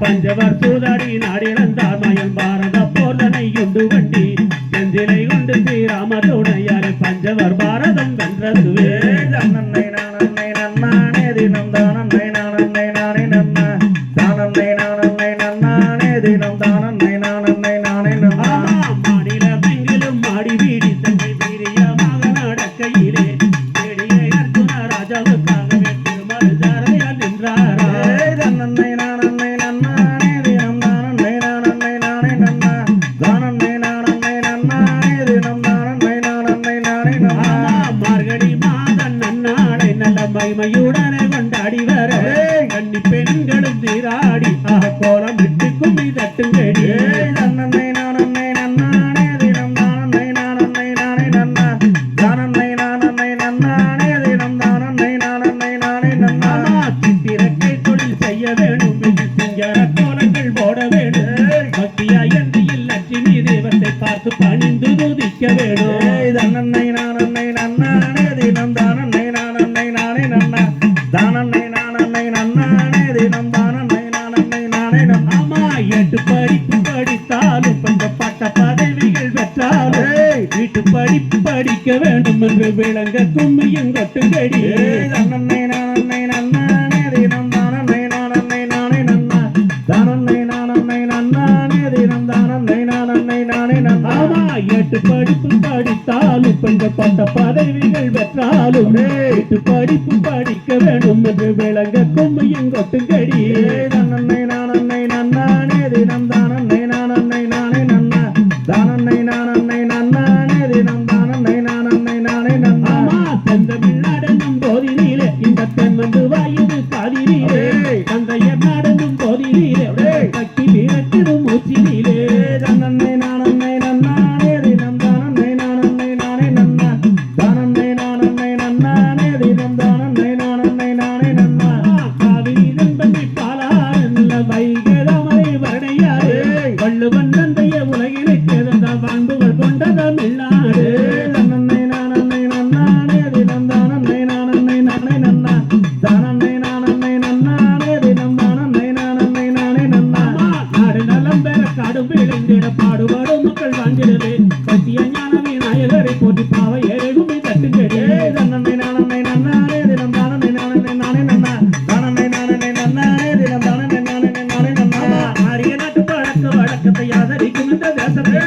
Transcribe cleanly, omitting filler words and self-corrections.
பஞ்சவர் சூதாடி நாடிழந்தார் மயம் பாரத போர்தனை உண்டு வண்டி செஞ்சிலை உண்டு ஸ்ரீராம துணையாறு பஞ்சவர் பாரதம் வென்றதுவே நன்னை நானன்னை நன்னானே தினம் தானன்னை நானன்னை நானே நன்னா தானன்னை நானன்னை நன்னானே தினம் தானன்னை நானன்னை நானே நன்னா மாநிலம் எங்கிலும் மாடி வீடி தன்னை வீரியமாக நடக்கையிலே தேடிய அர்ஜுன ராஜாவுக்காகவே திருமலை ஜாரையால் நின்றாரா நன்னை நானன்னை நன்னானே தினம் தானன்னை நானன்னை நானே நன்னா தானன்னை நானன்னை நன்னானே தினம் தானன்னை நானன்னை நானே நன்னா மார்கழி மாதன் நன்னாளை நல்ல மைமையுடனே கொண்டாடி வர கன்னி பெண்களும் நீராடி கோலம் விட்டு கும்மி தட்டுங்கடி நன்னை நானன்னை நன்னானே தினம் தானன்னை நானன்னை நானே நன்னா தானன்னை நானன்னை நன்னானே தினம் தானன்னை நானன்னை நானே நன்னா சித்திரக்கை தொழில் செய்ய வேணும் சிங்கர கோலங்கள் போட வேணும் பக்தியாய் அன்றியில் லட்சுமி தேவத்தை பார்த்து பணிந்து துதிக்க வேணும் தன்னன்னை நானன்னை நன்னானே தினம் தானன்னை நானன்னை நானே நன்னா தானன்னை நானன்னை நன்னானே தினம் தானன்னை நானன்னை நானே நன்னா ஆமா எட்டு படிப்பு படித்தாலும் கொஞ்சம் பட்ட பதவிகள் பெற்றாலும் வீட்டு படிப்பு படிக்க வேண்டும் என்று விளங்க கும்மியும் கொட்டுங்கடி தன்னன்னை நானன்னை நன்னானே தினம் தானன்னை நானன்னை நானே நன்னா தானன்னை நானன்னை நன்னானே தினம் தானன்னை நானன்னை நானே நன்னா ஆமா எட்டு படிப்பு படித்தாலும் கொஞ்சம் பட்ட பதவிகள் பெற்றாலும் வீட்டு படிப்பு படிக்க வேண்டும் என்று விளங்க கும்மியும் கொட்டுங்கடி தன்னன்னை நானன்னை நன்னானே தினம் தானன்னை நானன்னை நானே நன்னா தானன்னை நானன்னை நன்னானே தினம் தானன்னை நானன்னை நானே நன்னா ஆமா செந்தமிழ் நடனும் போதிலே இந்த தென்மந்து வாயுது காதிலே தந்தையர் நடனும் போதிலே கட்டி வீரத்திடும் மூச்சிலே தன்னன்னை நானன்னை நன்னானே தினம் தானன்னை நானன்னை நானே நன்னா தானன்னை நானன்னை நன்னானே தினம் தானன்னை நானன்னை நானே நன்னா காவிரி நண்பனை பாலாறு நல்ல வைகதமரை வருடையாறு வள்ளுவன் தந்தைய உலகிலே சேர்ந்த வாழ்வுகள் கொண்ட தமிழ்நாடு தன்னன்னை நானன்னை நன்னானே தினம் தானன்னை நானன்னை நானே நன்னா தானன்னை நானன்னை நன்னானே தினம் தானன்னை நானன்னை நானே நன்னா நாடு நலம் பெற காடும் விளைந்திட பாடுபாடும் மக்கள் வாழ்ந்திடவே பத்திய ஞான விநாயகரை போற்றி பாவை ஏழுமே தட்டுங்கடி தன்னன்னை நானன்னை நன்னானே தினம் தானன்னை நானன்னை நானே நன்னா தானன்னை நானன்னை நன்னானே தினம் தானன்னை நானன்னை நானே நன்னா ஆரிய நாட்டு பழக்க வழக்கத்தை ஆதரிக்கும் இந்த தேசத்தை